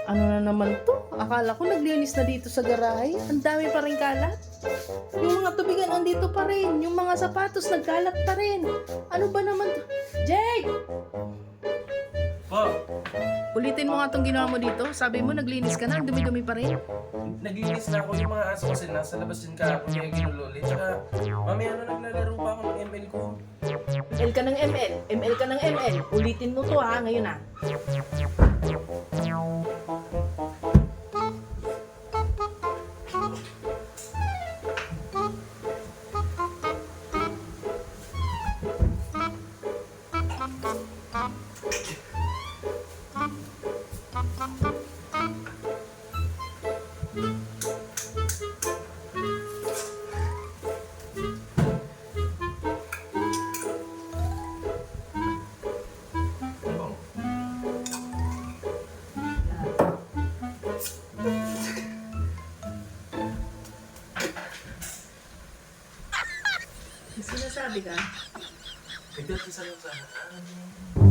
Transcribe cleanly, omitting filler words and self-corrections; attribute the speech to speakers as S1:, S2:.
S1: Ano na naman to? Akala ko naglinis na dito sa garahe. Ang dami pa rin kalat. Yung mga tubigan andito pa rin. Yung mga sapatos nagkalat pa rin. Ano ba naman to? Jake!
S2: Po,
S1: Ulitin mo nga itong ginawa mo dito. Sabi mo naglinis ka na, ang dumi-dumi pa rin.
S2: naglinis na ako yung mga aso kasi nasa labas din kahapon kaya ginululi. Tsaka, mamaya na naglalaro pa ako ng ML ko.
S1: ML ka ng ML. ML ka ng ML. Ulitin mo to ha, ngayon ha. Sinasabi ka?
S2: Ito, isa lang sa